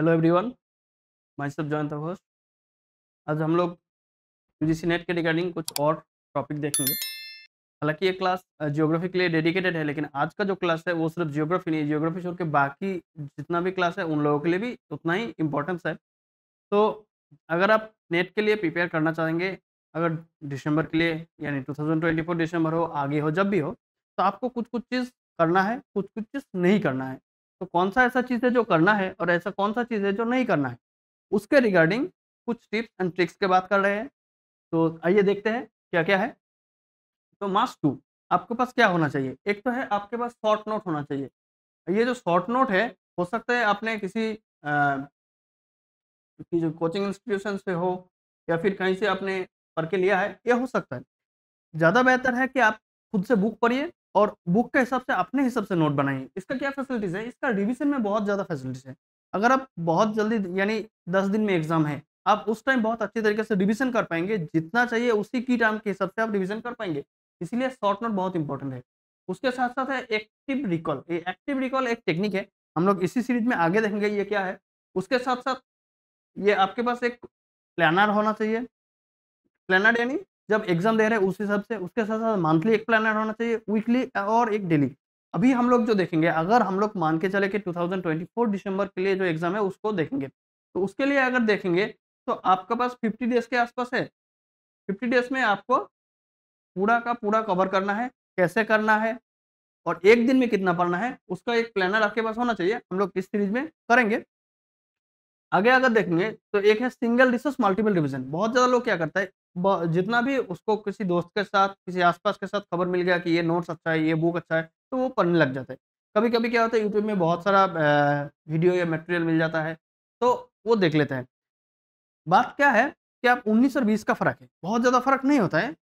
Hello everyone, my self John the host. आज हम लोग यूजीसी नेट के रिगार्डिंग कुछ और टॉपिक देखेंगे। हालांकि ये क्लास ज्योग्राफी के लिए डेडिकेटेड है, लेकिन आज का जो क्लास है वो सिर्फ ज्योग्राफी नहीं है, ज्योग्राफी छोड़ के बाकी जितना भी क्लास है उन लोगों के लिए भी उतना ही इम्पोर्टेंस है। तो अगर आप नेट के लिए प्रिपेयर करना चाहेंगे, अगर दिसंबर के लिए यानी 2024 दिसंबर हो, आगे हो, जब भी हो, तो आपको कुछ-कुछ चीज़ करना है, कुछ-कुछ चीज़ नहीं करना है। तो कौन-सा ऐसा चीज़ है जो करना है और ऐसा कौन-सा चीज़ है जो नहीं करना है, उसके रिगार्डिंग कुछ टिप्स एंड ट्रिक्स की बात कर रहे हैं। तो आइए देखते हैं क्या-क्या है। तो मस्ट डू आपके पास क्या होना चाहिए? एक तो है आपके पास शॉर्ट नोट होना चाहिए। ये जो शॉर्ट नोट है, हो सकता है आपने किसी कि जो कोचिंग इंस्टीट्यूशन से हो या फिर कहीं से आपने पढ़ के लिया है, ये हो सकता है। ज़्यादा बेहतर है कि आप खुद से बुक पढ़िए और बुक के हिसाब से अपने हिसाब से नोट बनाइए। इसका क्या फैसिलिटीज़ है, इसका रिवीज़न में बहुत ज़्यादा फैसिलिटीज़ है। अगर आप बहुत जल्दी यानी 10 दिन में एग्ज़ाम है, आप उस टाइम बहुत अच्छी तरीके से रिवीज़न कर पाएँगे, जितना चाहिए उसी की टाइम के हिसाब से आप रिवीज़न कर पाएँगे। इसीलिए शॉर्ट नोट बहुत इम्पोर्टेंट है। उसके साथ-साथ है एक्टिव रिकॉल। ये एक्टिव रिकॉल एक टेक्निक है, हम लोग इसी सीरीज़ में आगे देखेंगे ये क्या है। उसके साथ-साथ ये आपके पास एक प्लानर होना चाहिए। प्लानर यानी जब एग्ज़ाम दे रहे हैं उस हिसाब से, उसके साथ-साथ मंथली एक प्लानर होना चाहिए, वीकली और एक डेली। अभी हम लोग जो देखेंगे, अगर हम लोग मान के चले कि 2024 दिसंबर के लिए जो एग्ज़ाम है उसको देखेंगे, तो उसके लिए अगर देखेंगे तो आपके पास 50 डेज़ के आस-पास है। 50 डेज़ में आपको पूरा का पूरा कवर करना है, कैसे करना है और 1 दिन में कितना पढ़ना है, उसका एक प्लानर आपके पास होना चाहिए। हम लोग इस सीरीज़ में करेंगे। आगे अगर देखेंगे तो एक है सिंगल रिसोर्स मल्टीपल रिवीजन। बहुत ज़्यादा लोग क्या करता है, जितना भी उसको किसी दोस्त के साथ, किसी आस-पास के साथ खबर मिल गया कि ये नोट्स अच्छा है, ये बुक अच्छा है, तो वो पढ़ने लग जाता है। कभी-कभी क्या होता है, यूट्यूब में बहुत सारा वीडियो या मटेरियल मिल जाता है, तो वो देख लेते हैं। बात क्या है कि आप 19 और 20 का फ़र्क है, बहुत ज़्यादा फ़र्क नहीं होता है।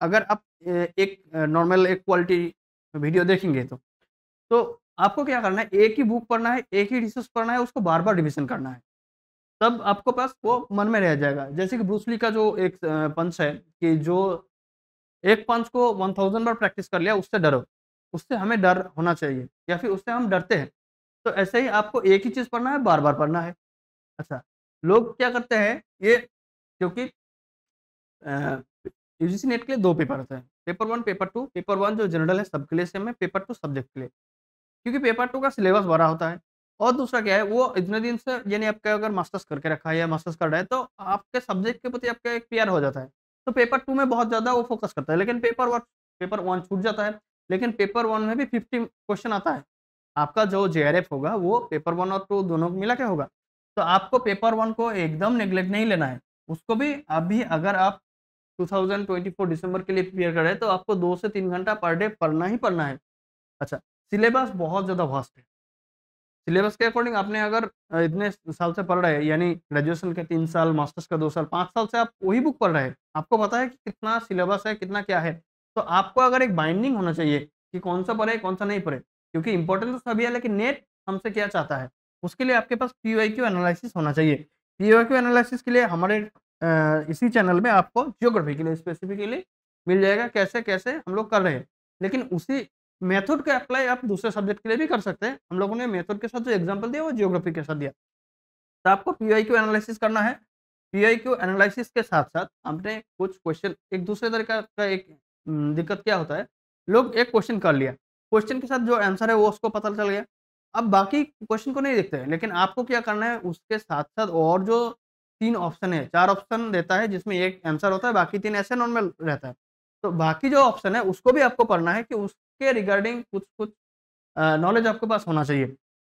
अगर आप एक नॉर्मल एक क्वालिटी वीडियो देखेंगे तो आपको क्या करना है, एक ही बुक पढ़ना है, एक ही रिसोर्स पढ़ना है, उसको बार-बार रिवीजन करना है। तब आपको पास वो मन में रह जाएगा। जैसे कि ब्रूस ली का जो एक पंच है कि जो एक पंच को 1000 बार प्रैक्टिस कर लिया, उससे डरो। उससे हमें डर होना चाहिए या फिर उससे हम डरते हैं। तो ऐसे ही आपको एक ही चीज़ पढ़ना है, बार-बार पढ़ना है। अच्छा, लोग क्या करते हैं ये, क्योंकि अ, यूजीसी नेट के लिए 2 पेपर होते हैं। Paper 1, paper 2। पेपर 1 जो जनरल है सबके लिए सेम है, पेपर 2 सब्जेक्ट के लिए। क्योंकि पेपर 2 का सिलेबस बड़ा होता है और दूसरा क्या है, वो इतने दिन से यानी आपका अगर मास्टर्स करके रखा है या मास्टर्स कर रहा है, तो आपके सब्जेक्ट के प्रति आपका एक प्यार हो जाता है। तो पेपर 2 में बहुत ज़्यादा वो फ़ोकस करता है, लेकिन पेपर 1 छूट जाता है। लेकिन पेपर 1 में भी 50 क्वेश्चन आता है। आपका जो जेआरएफ होगा वो पेपर 1 और 2 दोनों को मिला के होगा। तो आपको पेपर 1 को एकदम नेग्लेक्ट नहीं लेना है। उसको भी अभी अगर आप 2024 दिसंबर के लिए प्रिपेयर कर रहे हैं, तो आपको 2 से 3 घंटा पर डे पढ़ना ही पढ़ना है। अच्छा, सिलेबस बहुत ज़्यादा वास्ट है। सिलेबस के अकॉर्डिंग आपने अगर इतने साल से पढ़ रहे हैं, यानी ग्रेजुएशन के 3 साल, मास्टर्स का 2 साल, 5 साल से आप वही बुक पढ़ रहे हैं। आपको पता है कि कितना सिलेबस है, कितना क्या है। तो आपको अगर एक बाइंडिंग होना चाहिए कि कौन-सा पढ़े, कौन-सा नहीं पढ़े। क्योंकि इम्पोर्टेंट तो सभी है, लेकिन नेट हमसे क्या चाहता है, उसके लिए आपके पास पीवाईक्यू एनालिसिस होना चाहिए। पीवाईक्यू एनालिसिस के लिए हमारे इसी चैनल में आपको ज्योग्राफी के लिए स्पेसिफिकली मिल जाएगा, कैसे-कैसे हम लोग कर रहे हैं। लेकिन उसी मेथड का अप्लाई आप दूसरे सब्जेक्ट के लिए भी कर सकते हैं। हम लोगों ने मेथड के साथ जो एग्जांपल दिया वो ज्योग्राफी के साथ दिया। तो आपको पीवाईक्यू एनालिसिस करना है। पीवाईक्यू एनालिसिस के साथ-साथ आपने कुछ क्वेश्चन एक दूसरे तरीका का एक दिक्कत क्या होता है, लोग एक क्वेश्चन कर लिया, क्वेश्चन के साथ जो आंसर है वो उसको पता चल गया। अब बाकी क्वेश्चन को नहीं देखते हैं, लेकिन आपको क्या करना है, उसके साथ-साथ और जो 3 ऑप्शन है, 4 ऑप्शन देता है जिसमें 1 आंसर होता है, बाकी 3 ऐसे नॉर्मल रहता है। तो बाकी जो ऑप्शन है उसको भी आपको पढ़ना है कि उसके रिगार्डिंग कुछ-कुछ नॉलेज आपके पास होना चाहिए,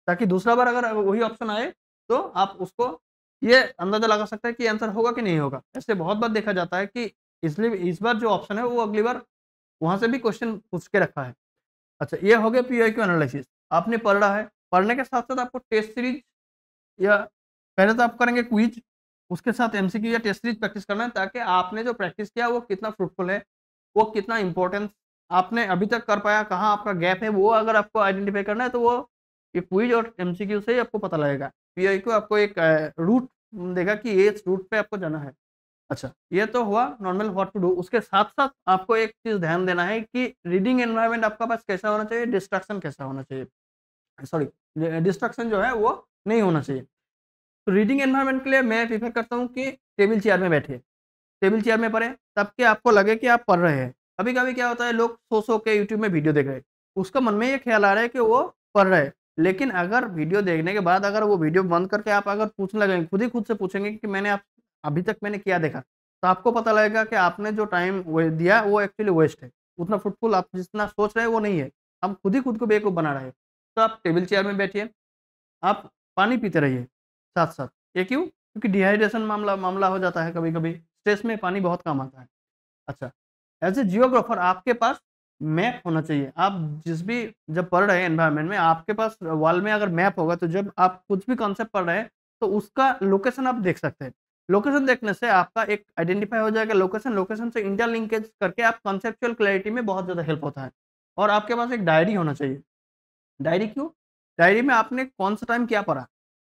ताकि दूसरा बार अगर वही ऑप्शन आए, तो आप उसको ये अंदाज़ा लगा सकते हैं कि आंसर होगा कि नहीं होगा। ऐसे बहुत बार देखा जाता है कि इसलिए इस बार जो ऑप्शन है, वो अगली बार वहाँ से भी क्वेश्चन पूछ के रखा है। अच्छा, ये हो गया पीवाईक्यू एनालिसिस। आपने पढ़ा है, पढ़ने के साथ-साथ आपको टेस्ट सीरीज़ या पहले तो आप करेंगे क्विज़, उसके साथ एमसीक्यू या टेस्ट सीरीज़ प्रैक्टिस करना है, ताकि आपने जो प्रैक्टिस किया वो कितना फ्रूटफुल है, वो कितना इम्पोर्टेंस आपने अभी तक कर पाया, कहाँ आपका गैप है, वो अगर आपको आइडेंटिफ़ाई करना है, तो वो ये क्विज़ और एमसीक्यू से ही आपको पता लगेगा। पीवाईक्यू आपको एक रूट देगा कि ये इस रूट पे आपको जाना है। अच्छा, ये तो हुआ नॉर्मल व्हाट टू डू। उसके साथ-साथ आपको एक चीज़ ध्यान देना है कि रीडिंग एनवायरनमेंट आपका पास कैसा होना चाहिए, डिस्ट्रैक्शन कैसा होना चाहिए। सॉरी, डिस्ट्रैक्शन जो है वो नहीं होना चाहिए। तो रीडिंग एनवायरनमेंट के लिए मैं प्रेफ़र करता हूँ कि टेबल चेयर में बैठिए। टेबल चेयर में पढ़ें, तब कि आपको लगे कि आप पढ़ रहे हैं। कभी-कभी क्या होता है लोग सो-सो के यूट्यूब में वीडियो देख रहे हैं। उसका मन में ये ख़्याल आ रहा है कि वो पढ़ रहे हैं। लेकिन अगर वीडियो देखने के बाद अगर वो वीडियो बंद करके आप अगर पूछने लगेंगे, खुद से पूछेंगे कि अभी तक मैंने क्या देखा? तो आपको पता लगेगा कि आपने जो टाइम वे दिया वो एक्चुअली वेस्ट है। उतना फ्रूटफुल आप जितना सोच रहे हैं वो नहीं है। हम खुद ही खुद को बेवकूफ़ बना रहे हैं। तो आप टेबल चेयर में बैठिए, आप पानी पीते रहिए साथ-साथ। ये क्यों? क्योंकि डिहाइड्रेशन मामला मामला हो जाता है कभी-कभी। स्ट्रेस में पानी बहुत काम आता है। अच्छा, एज़ ए जियोग्राफर आपके पास मैप होना चाहिए। आप जिस भी जब पढ़ रहे हैं एनवायरनमेंट में आपके पास वॉल में अगर मैप होगा तो जब आप कुछ भी कॉन्सेप्ट पढ़ रहे हैं तो उसका लोकेशन आप देख सकते हैं। लोकेशन देखने से आपका एक आइडेंटिफाई हो जाएगा लोकेशन, लोकेशन से इंटरलिंकेज करके आप कॉन्सेप्चुअल क्लैरिटी में बहुत ज़्यादा हेल्प होता है। और आपके पास एक डायरी होना चाहिए। डायरी क्यों? डायरी में आपने कौन-सा टाइम क्या पढ़ा?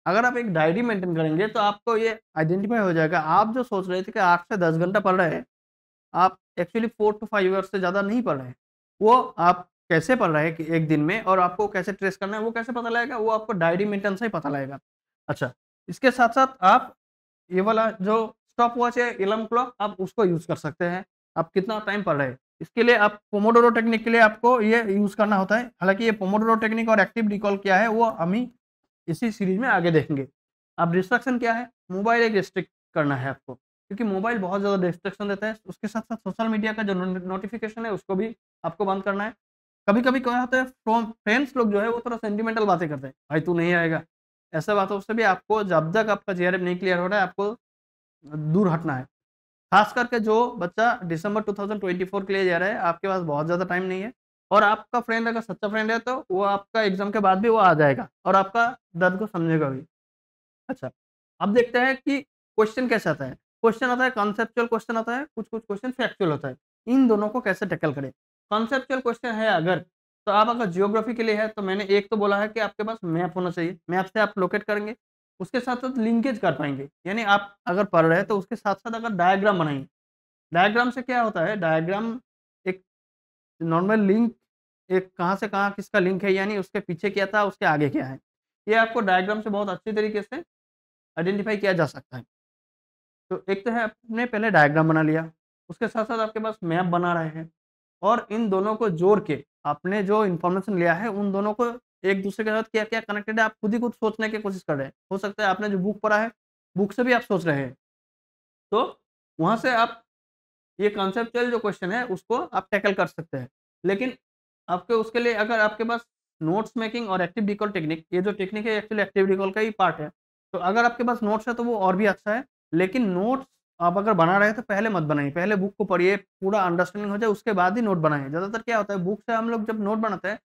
अगर आप एक डायरी मेंटेन करेंगे तो आपको ये आइडेंटिफाई हो जाएगा। आप जो सोच रहे थे कि 8 से 10 घंटा पढ़ रहे हैं, आप एक्चुअली 4 टू 5 आवर्स से ज़्यादा नहीं पढ़ रहे हैं। वो आप कैसे पढ़ रहे हैं कि 1 दिन में और आपको कैसे ट्रेस करना है, वो कैसे पता लगेगा? वो आपको डायरी मेंटेन से ही पता लगेगा। अच्छा, इसके साथ-साथ आप ये वाला जो स्टॉपवॉच है, अलार्म क्लॉक आप उसको यूज़ कर सकते हैं। आप कितना टाइम पढ़ रहे हैं। इसके लिए आप पोमोडोरो टेक्निक के लिए आपको ये यूज़ करना होता है। हालाँकि ये पोमोडोरो टेक्निक और एक्टिव रिकॉल क्या है, वो हम ही इसी सीरीज़ में आगे देखेंगे। अब डिस्ट्रैक्शन क्या है? मोबाइल एक रिस्ट्रिक्ट करना है आपको, क्योंकि मोबाइल बहुत ज़्यादा डिस्ट्रैक्शन देता है। उसके साथ-साथ सोशल मीडिया का जो नोटिफ़िकेशन है उसको भी आपको बंद करना है। कभी-कभी क्या होता है फ्रेंड्स लोग जो है वो थोड़ा सेंटिमेंटल बातें करते हैं, भाई तू नहीं आएगा। ऐसा बातों से भी आपको जब तक आपका जेआरएफ नहीं क्लियर हो रहा है आपको दूर हटना है। खास करके जो बच्चा दिसंबर 2024 के लिए जा रहा है, आपके पास बहुत ज़्यादा टाइम नहीं है और आपका फ्रेंड अगर सच्चा फ्रेंड है तो वो आपका एग्ज़ाम के बाद भी वो आ जाएगा और आपका दर्द को समझेगा भी। अच्छा, अब देखते हैं कि क्वेश्चन कैसे आता है। क्वेश्चन आता है कॉन्सेप्चुअल क्वेश्चन आता है, कुछ-कुछ क्वेश्चन फैक्चुअल होता है। इन दोनों को कैसे टैकल करें? कॉन्सेप्चुअल क्वेश्चन है अगर, तो आप अगर जियोग्राफी के लिए है तो मैंने एक तो बोला है कि आपके पास मैप होना चाहिए। मैप से आप लोकेट करेंगे, उसके साथ-साथ लिंकेज कर पाएँगे। यानी आप अगर पढ़ रहे हैं तो उसके साथ-साथ अगर डायग्राम बनाएँगे। डायग्राम से क्या होता है, डायग्राम एक नॉर्मल लिंक एक कहाँ से कहाँ किसका लिंक है यानी उसके पीछे क्या था, उसके आगे क्या है। ये आपको डायग्राम से बहुत अच्छी तरीके से आइडेंटिफ़ाई किया जा सकता है। तो एक तो है आपने पहले डायग्राम बना लिया, उसके साथ-साथ आपके पास मैप बना रहे हैं और इन दोनों को जोड़ के आपने जो इन्फॉर्मेशन लिया है, उन दोनों को एक-दूसरे के साथ क्या-क्या कनेक्टेड है, आप खुद ही खुद सोचने की कोशिश कर रहे हैं। हो सकता है आपने जो बुक पढ़ा है, बुक से भी आप सोच रहे हैं। तो वहाँ से आप ये कॉन्सेप्चुअल जो क्वेश्चन है, उसको आप टैकल कर सकते हैं। लेकिन आपके उसके लिए अगर आपके पास नोट्स मेकिंग और एक्टिव रिकॉल टेक्निक, ये जो टेक्निक है एक्चुअली एक्टिव रिकॉल का ही पार्ट है। तो अगर आपके पास नोट्स है तो वो और भी अच्छा है। लेकिन नोट्स आप अगर बना रहे हैं तो पहले मत बनाइए। पहले बुक को पढ़िए, पूरा अंडरस्टैंडिंग हो जाए उसके बाद ही नोट बनाएँ। ज़्यादातर क्या होता है बुक से हम लोग जब नोट बनाते हैं,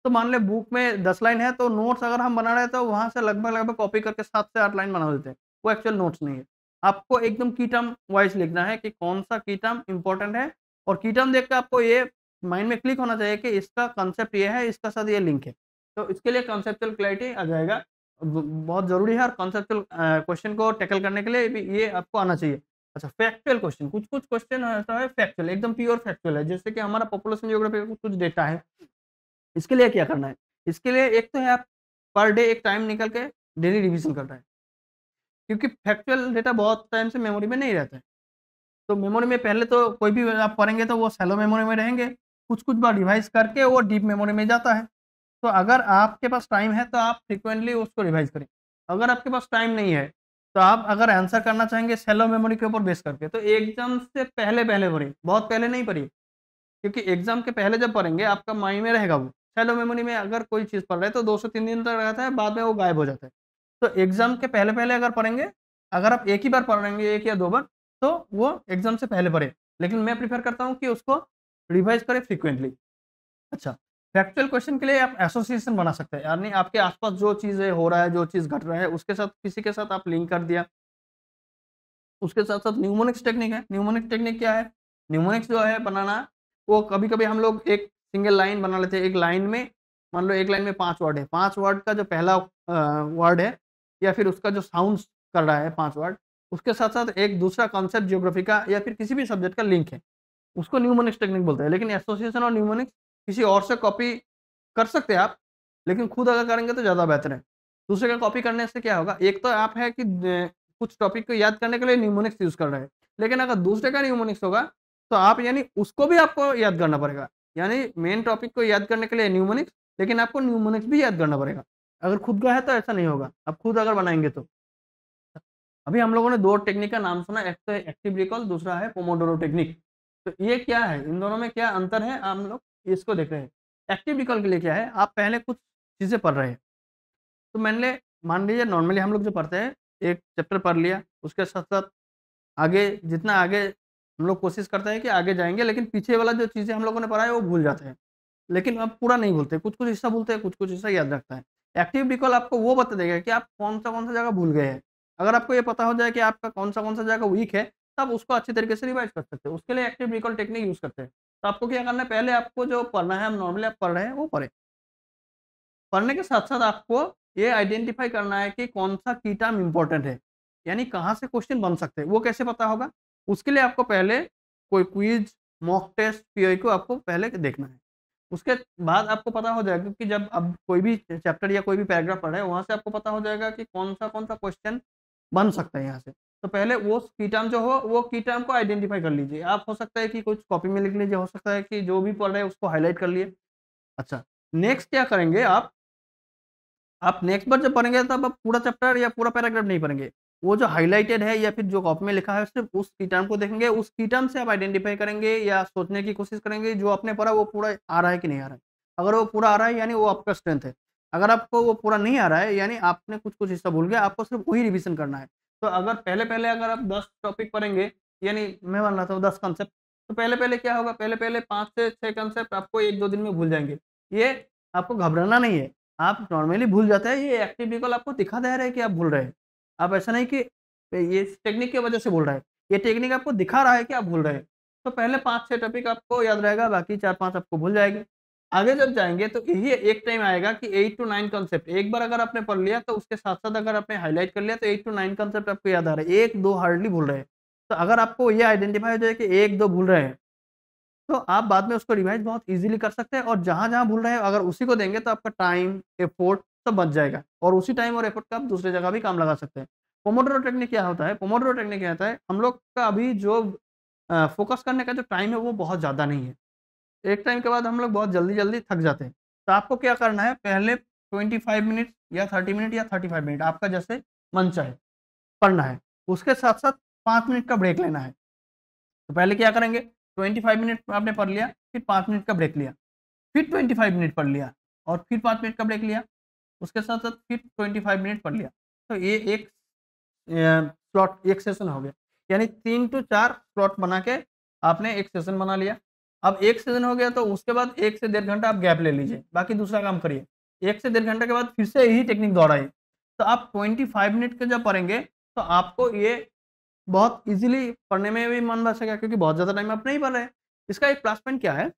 तो मान लें बुक में 10 लाइन है तो नोट्स अगर हम बना रहे हैं तो वहाँ से लगभग-लगभग कॉपी करके 7 से 8 लाइन बना देते हैं। वो एक्चुअल नोट्स नहीं है। आपको एकदम की टर्म वाइज़ लिखना है कि कौन-सा की टर्म इम्पोर्टेंट है और की टर्म देख के आपको ये माइंड में क्लिक होना चाहिए कि इसका कांसेप्ट ये है, इसका साथ ये लिंक है। तो इसके लिए कांसेप्चुअल क्लैरिटी आ जाएगा। ब बहुत ज़रूरी है और कांसेप्चुअल क्वेश्चन को टैकल करने के लिए भी ये आपको आना चाहिए। अच्छा फैक्चुअल क्वेश्चन, कुछ-कुछ क्वेश्चन ऐसा है फैक्चुअल, एकदम प्योर फैक्चुअल है। जैसे कि हमारा पॉपुलेशन ज्योग्राफी का कुछ डेटा है। इसके लिए क्या करना है? इसके लिए एक तो है आप पर डे एक टाइम निकाल के डेली रिवीज़न करना है। क्योंकि फैक्चुअल डेटा बहुत टाइम से मेमोरी में नहीं रहता है। तो मेमोरी में पहले तो कोई भी आप पढ़ेंगे तो वो शैलो मेमोरी में रहेंगे, कुछ-कुछ बार रिवाइज़ करके वो डीप मेमोरी में जाता है। तो अगर आपके पास टाइम है तो आप फ्रीक्वेंटली उसको रिवाइज़ करें। अगर आपके पास टाइम नहीं है, तो आप अगर आंसर करना चाहेंगे शैलो मेमोरी के ऊपर बेस करके तो एग्ज़ाम से पहले-पहले पढ़िए, बहुत पहले नहीं पढ़िए। क्योंकि एग्ज़ाम के पहले जब पढ़ेंगे आपका माइंड में रहेगा वो। शैलो मेमोरी में अगर कोई चीज़ पढ़ रहे हैं तो 2 से 3 दिन तक रहता है, बाद में वो गायब हो जाता है। तो एग्ज़ाम के पहले-पहले अगर पढ़ेंगे, अगर आप एक ही बार पढ़ लेंगे 1 या 2 बार, तो वो एग्ज़ाम से पहले पढ़ें। लेकिन मैं प्रेफ़र करता हूँ कि उसको रिवाइज़ करें फ्रीक्वेंटली। अच्छा, फैक्चुअल क्वेश्चन के लिए आप एसोसिएशन बना सकते हैं, यानी आपके आस-पास जो चीज़ें हो रहा है, जो चीज़ घट रहा है, उसके साथ किसी के साथ आप लिंक कर दिया। उसके साथ-साथ न्यूमोनिक्स टेक्निक है। न्यूमोनिक्स टेक्निक क्या है? न्यूमोनिक्स जो है बनाना, वो कभी-कभी हम लोग एक सिंगल लाइन बना लेते हैं। एक लाइन में मान लो एक लाइन में 5 वर्ड है। 5 वर्ड का जो पहला वर्ड है या फिर उसका जो साउंड्स कर रहा है 5 वर्ड, उसके साथ-साथ एक दूसरा कॉन्सेप्ट ज्योग्राफी का या फिर किसी भी सब्जेक्ट का लिंक है। उसको न्यूमोनिक्स टेक्निक बोलते हैं। लेकिन एसोसिएशन और न्यूमोनिक्स किसी और से कॉपी कर सकते हैं आप, लेकिन खुद अगर करेंगे तो ज़्यादा बेहतर है। दूसरे का कॉपी करने से क्या होगा, एक तो आप है कि कुछ टॉपिक को याद करने के लिए न्यूमोनिक्स यूज़ कर रहे हैं, लेकिन अगर दूसरे का न्यूमोनिक्स होगा, तो आप यानी उसको भी आपको याद करना पड़ेगा। यानी मेन टॉपिक को याद करने के लिए न्यूमोनिक्स, लेकिन आपको न्यूमोनिक्स भी याद करना पड़ेगा। अगर खुद का है तो ऐसा नहीं होगा, आप खुद अगर बनाएँगे तो। अभी हम लोगों ने 2 टेक्निक का नाम सुना, एक तो है एक्टिव रिकॉल, दूसरा है पोमोडोरो टेक्निक। तो ये क्या है? इन दोनों में क्या अंतर है? हम लोग इसको देख रहे हैं। एक्टिव रिकॉल के लिए क्या है? आप पहले कुछ चीज़ें पढ़ रहे हैं, तो मान लीजिए नॉर्मली हम लोग जो पढ़ते हैं, एक चैप्टर पढ़ लिया, उसके साथ-साथ आगे जितना आगे हम लोग कोशिश करते हैं कि आगे जाएँगे, लेकिन पीछे वाला जो चीज़ें हम लोगों ने पढ़ा है, वो भूल जाते हैं। लेकिन अब पूरा नहीं भूलते, कुछ-कुछ हिस्सा भूलते हैं, कुछ-कुछ हिस्सा याद रखता है। एक्टिव रिकॉल आपको वो बता देगा कि आप कौन-सा जगह भूल गए हैं। अगर आपको ये पता हो जाए कि आपका कौन-सा जगह वीक है, तब उसको अच्छे तरीके से रिवाइज़ कर सकते हैं। उसके लिए एक्टिव रिकॉल टेक्निक यूज़ करते हैं। तो आपको क्या करना है, पहले आपको जो पढ़ना है, अब नॉर्मली आप पढ़ रहे हैं, वो पढ़ें। पढ़ने के साथ-साथ आपको ये आइडेंटिफ़ाई करना है कि कौन-सा की टर्म इम्पोर्टेंट है, यानी कहाँ से क्वेश्चन बन सकते हैं, वो कैसे पता होगा? उसके लिए आपको पहले कोई क्विज़, मॉक टेस्ट, पीवाईक्यू आपको पहले देखना है। उसके बाद आपको पता हो जाएगा कि जब आप कोई भी चैप्टर या कोई भी पैराग्राफ पढ़ रहे हैं, वहाँ से आपको पता हो जाएगा कि कौन-सा क्वेश्चन बन सकता है यहाँ से। तो पहले वो की टर्म जो हो, वो की टर्म को आइडेंटिफ़ाई कर लीजिए। आप हो सकता है कि कुछ कॉपी में लिख लीजिए, हो सकता है कि जो भी पढ़ रहे हैं उसको हाइलाइट कर लिए। अच्छा, नेक्स्ट क्या करेंगे आप नेक्स्ट बार जब पढ़ेंगे तब आप पूरा चैप्टर या पूरा पैराग्राफ नहीं पढ़ेंगे। वो जो हाइलाइटेड है या फिर जो कॉपी में लिखा है सिर्फ़ उस की टर्म को देखेंगे, उस की टर्म से आप आइडेंटिफ़ाई करेंगे या सोचने की कोशिश करेंगे जो आपने पढ़ा वो पूरा आ रहा है कि नहीं आ रहा है। अगर वो पूरा आ रहा है यानी वो आपका स्ट्रेंथ है। अगर आपको वो पूरा नहीं आ रहा है यानी आपने कुछ-कुछ हिस्सा भूल गए, आपको सिर्फ़ वही रिवीज़न करना है। तो अगर पहले-पहले अगर आप 10 टॉपिक पढ़ेंगे यानी मैं मान रहा था 10 कांसेप्ट, तो पहले-पहले क्या होगा, पहले-पहले 5 से 6 कांसेप्ट आपको 1-2 दिन में भूल जाएँगे। ये आपको घबराना नहीं है। आप नॉर्मली भूल जाते हैं, ये एक्टिव रिकॉल आपको दिखा दे रहा है कि आप भूल रहे हैं। आप ऐसा नहीं कि ये इस टेक्निक की वजह से भूल रहे हैं। ये टेक्निक आपको दिखा रहा है कि आप भूल रहे हैं। तो पहले 5-6 टॉपिक आपको याद रहेगा, बाकी 4-5 आपको भूल जाएँगे। आगे जब जाएँगे तो यही एक टाइम आएगा कि 8 टू 9 कांसेप्ट एक बार अगर आपने पढ़ लिया तो उसके साथ-साथ अगर आपने हाइलाइट कर लिया तो 8 टू 9 कांसेप्ट आपको याद आ रहा है। 1-2 हार्डली भूल रहे हैं। तो अगर आपको ये आइडेंटिफाई हो जाए कि 1-2 भूल रहे हैं, तो आप बाद में उसको रिवाइज़ बहुत ईज़िली कर सकते हैं और जहाँ-जहाँ भूल रहे हैं अगर उसी को देंगे तो आपका टाइम, एफर्ट सब बच जाएगा और उसी टाइम और एफर्ट का आप दूसरी जगह भी काम लगा सकते हैं। पोमोडोरो टेक्निक क्या होता है? पोमोडोरो टेक्निक क्या होता है? हम लोग का अभी जो फ़ोकस करने का जो टाइम है वो बहुत ज़्यादा नहीं है। एक टाइम के बाद हम लोग बहुत जल्दी-जल्दी थक जाते हैं। तो आपको क्या करना है पहले 25 मिनट या 30 मिनट या 35 मिनट आपका जैसे मन चाहे पढ़ना है। उसके साथ-साथ 5 मिनट का ब्रेक लेना है। तो पहले क्या करेंगे 25 मिनट आपने पढ़ लिया, फिर 5 मिनट का ब्रेक लिया, फिर 25 मिनट पढ़ लिया और फिर 5 मिनट का ब्रेक लिया, उसके साथ-साथ फिर 25 मिनट पढ़ लिया। तो ये एक स्लॉट एक सेशन हो गया। यानी 3 टू 4 स्लॉट बना के आपने एक सेशन बना लिया। अब एक सेशन हो गया तो उसके बाद 1 से डेढ़ घंटा आप गैप ले लीजिए, बाकी दूसरा काम करिए। 1 से डेढ़ घंटे के बाद फिर से यही टेक्निक दोहराइए। तो आप 25 मिनट के जब पढ़ेंगे, तो आपको ये बहुत ईज़िली पढ़ने में भी मन बचेगा क्योंकि बहुत ज़्यादा टाइम आप नहीं पढ़ रहे हैं। इसका एक प्लस पॉइंट क्या है,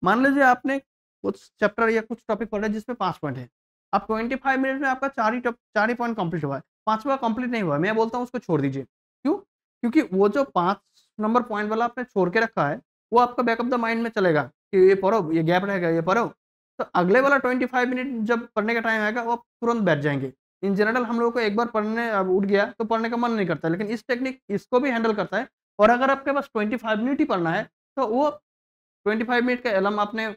मान लीजिए आपने कुछ चैप्टर या कुछ टॉपिक पढ़ा है जिसमें 5 पॉइंट है। अब 25 मिनट में आपका 4 ही पॉइंट कंप्लीट हुआ है, 5वां कंप्लीट नहीं हुआ है। मैं बोलता हूँ उसको छोड़ दीजिए। क्यों? क्योंकि वो जो 5 नंबर पॉइंट वाला आपने छोड़ के रखा है, वो आपका बैक ऑफ द माइंड में चलेगा कि ये पढ़ो, ये गैप रहेगा, ये पढ़ो। तो अगले वाला 25 मिनट जब पढ़ने का टाइम आएगा, वो आप तुरंत बैठ जाएँगे। इन जनरल हम लोगों को एक बार पढ़ने उठ गया तो पढ़ने का मन नहीं करता, लेकिन इस टेक्निक इसको भी हैंडल करता है और अगर आपके पास 25 मिनट ही पढ़ना है, तो वो 25 मिनट का अलार्म आपने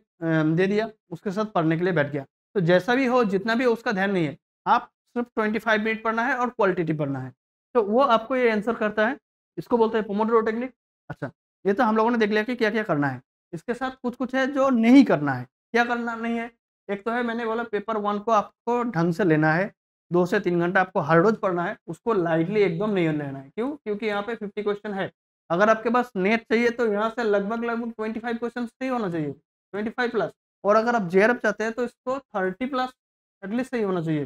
दे दिया, उसके साथ पढ़ने के लिए बैठ गया। तो जैसा भी हो, जितना भी हो उसका ध्यान नहीं है। आप सिर्फ़ 25 मिनट पढ़ना है और क्वालिटेटिव पढ़ना है। तो वो आपको ये आंसर करता है। इसको बोलते हैं पोमोडोरो टेक्निक। अच्छा, ये तो हम लोगों ने देख लिया कि क्या-क्या करना है। इसके साथ कुछ-कुछ है जो नहीं करना है। क्या करना नहीं है? एक तो है मैंने बोला पेपर 1 को आपको ढंग से लेना है। 2 से 3 घंटा आपको हर रोज़ पढ़ना है। उसको लाइटली एकदम नहीं लेना है। क्यों? क्योंकि यहाँ पे 50 क्वेश्चन है। अगर आपके पास नेट चाहिए तो यहाँ से लगभग-लगभग 25 क्वेश्चन सही होना चाहिए, 25 प्लस और अगर आप जेआरएफ चाहते हैं तो इसको 30 प्लस एटलीस्ट सही होना चाहिए।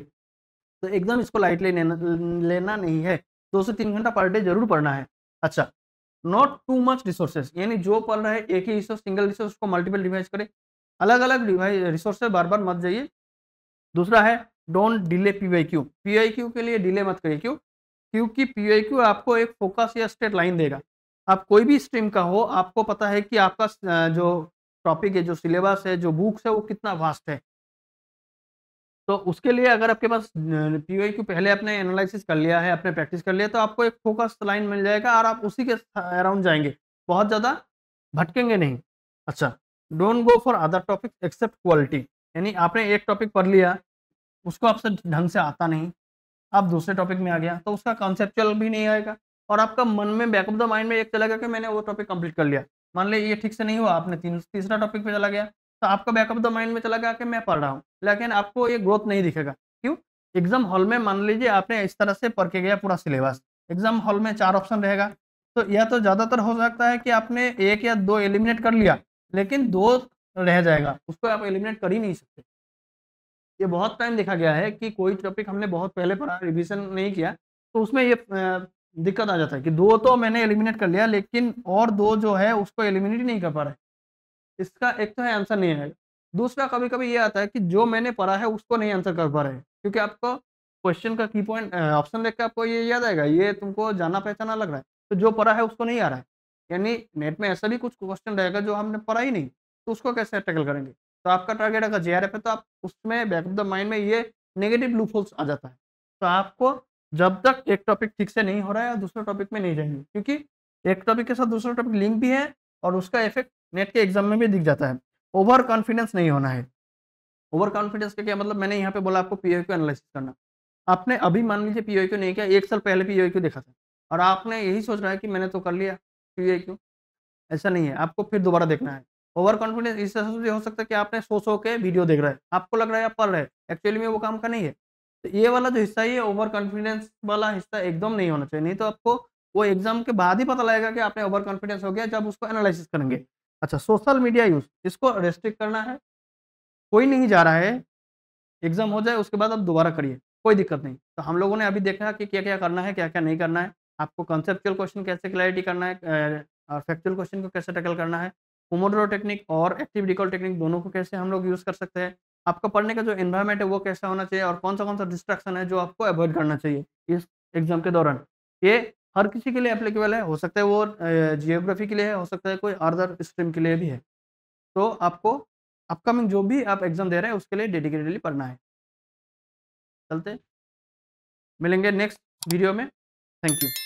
तो एकदम इसको लाइटली लेना नहीं है, 2 से 3 घंटा पर डे ज़रूर पढ़ना है। अच्छा, नॉट टू मच रिसोर्सेज़ यानी जो पढ़ रहे हैं एक ही रिसोर्स सिंगल रिसोर्स को मल्टीपल रिवाइज़ करें, अलग-अलग रिसोर्स से बार-बार मत जाइए। दूसरा है डोंट डिले पीवाईक्यू, पीवाईक्यू के लिए डिले मत करिए, क्यों? क्योंकि पीवाईक्यू आपको एक फ़ोकस या स्ट्रेट लाइन देगा। आप कोई भी स्ट्रीम का हो, आपको पता है कि आपका जो टॉपिक है, जो सिलेबस है, जो बुक्स है, वो कितना वास्ट है। तो उसके लिए अगर आपके पास पीवाईक्यू पहले आपने एनालिसिस कर लिया है, आपने प्रैक्टिस कर लिया, तो आपको एक फोकस लाइन मिल जाएगा और आप उसी के अराउंड जाएँगे। बहुत ज़्यादा भटकेंगे नहीं। अच्छा, don't go for other topic except quality, यानी आपने एक टॉपिक पढ़ लिया, उसको आपसे ढंग से आता नहीं, आप दूसरे टॉपिक में आ गया, तो उसका कॉन्सेप्चुअल भी नहीं आएगा और आपका मन में बैक ऑफ द माइंड में एक चलेगा कि मैंने वो टॉपिक कंप्लीट कर लिया। मान लीजिए ये ठीक से नहीं हुआ, आपने तीसरा टॉपिक पे चला गया, तो आपका बैक ऑफ द माइंड में चला गया कि मैं पढ़ रहा हूँ, लेकिन आपको ये ग्रोथ नहीं दिखेगा। क्यों? एग्ज़ाम हॉल में मान लीजिए आपने इस तरह से पढ़ के गया पूरा सिलेबस, एग्ज़ाम हॉल में 4 ऑप्शन रहेगा, तो या तो ज़्यादातर हो सकता है कि आपने 1 या 2 एलिमिनेट कर लिया, लेकिन 2 रह जाएगा, उसको आप एलिमिनेट कर ही नहीं सकते। ये बहुत टाइम देखा गया है कि कोई टॉपिक हमने बहुत पहले पढ़ा, रिवीजन नहीं किया, तो उसमें ये दिक्कत आ जाता है कि 2 तो मैंने एलिमिनेट कर लिया, लेकिन और 2 जो है उसको एलिमिनेट ही नहीं कर पा रहे। इसका एक तो है आंसर नहीं आएगा। दूसरा कभी-कभी ये आता है कि जो मैंने पढ़ा है उसको नहीं आंसर कर पा रहे हैं, क्योंकि आपको क्वेश्चन का की पॉइंट ऑप्शन देख के आपको ये याद आएगा, ये तुमको जाना-पहचाना लग रहा है, तो जो पढ़ा है उसको नहीं आ रहा है। यानी नेट में ऐसा भी कुछ क्वेश्चन रहेगा जो हमने पढ़ा ही नहीं, तो उसको कैसे टैकल करेंगे? तो आपका टारगेट अगर जेआरएफ है तो आप उसमें बैक ऑफ द माइंड में ये नेगेटिव लूपहोल्स आ जाता है। तो आपको जब तक एक टॉपिक ठीक से नहीं हो रहा है, आप दूसरे टॉपिक में नहीं जाएँगे, क्योंकि एक टॉपिक के साथ दूसरा टॉपिक लिंक भी है और उसका इफ़ेक्ट नेट के एग्ज़ाम में भी दिख जाता है। ओवर कॉन्फिडेंस नहीं होना है। ओवर कॉन्फिडेंस का क्या मतलब, मैंने यहाँ पे बोला आपको पीओक्यू एनालिसिस करना। आपने अभी मान लीजिए पीओक्यू नहीं किया, 1 साल पहले पीओक्यू देखा था और आपने यही सोच रहा है कि मैंने तो कर लिया पीओक्यू, ऐसा नहीं है, आपको फिर दोबारा देखना है। ओवर कॉन्फिडेंस इस तरह से हो सकता है कि आपने सो-सो के वीडियो देख रहे हैं, आपको लग रहा है आप पढ़ रहे हैं, एक्चुअली में वो काम का नहीं है। तो ये वाला जो हिस्सा है, ये ओवर कॉन्फिडेंस वाला हिस्सा एकदम नहीं होना चाहिए, नहीं तो आपको वो एग्ज़ाम के बाद ही पता लगेगा कि आपने ओवर कॉन्फिडेंस हो गया जब उसको एनालिसिस करेंगे। अच्छा, सोशल मीडिया यूज़, इसको रेस्ट्रिक्ट करना है, कोई नहीं जा रहा है, एग्ज़ाम हो जाए उसके बाद आप दोबारा करिए, कोई दिक्कत नहीं। तो हम लोगों ने अभी देखा कि क्या-क्या करना है, क्या-क्या नहीं करना है। आपको कॉन्सेप्चुअल क्वेश्चन कैसे क्लैरिटी करना है, और फैक्चुअल क्वेश्चन को कैसे टैकल करना है। पोमोडोरो टेक्निक और एक्टिव रिकॉल टेक्निक दोनों को कैसे हम लोग यूज़ कर सकते हैं। आपका पढ़ने का जो एनवायरनमेंट है वो कैसा होना चाहिए और कौन-सा डिस्ट्रैक्शन है जो आपको अवॉइड करना चाहिए इस एग्ज़ाम के दौरान। ये हर किसी के लिए एप्लीकेबल है, हो सकता है वो जियोग्राफी के लिए है, हो सकता है कोई अदर स्ट्रीम के लिए भी है। तो आपको अपकमिंग जो भी आप एग्ज़ाम दे रहे हैं उसके लिए डेडिकेटेडली पढ़ना है। चलते हैं, मिलेंगे नेक्स्ट वीडियो में। Thank you.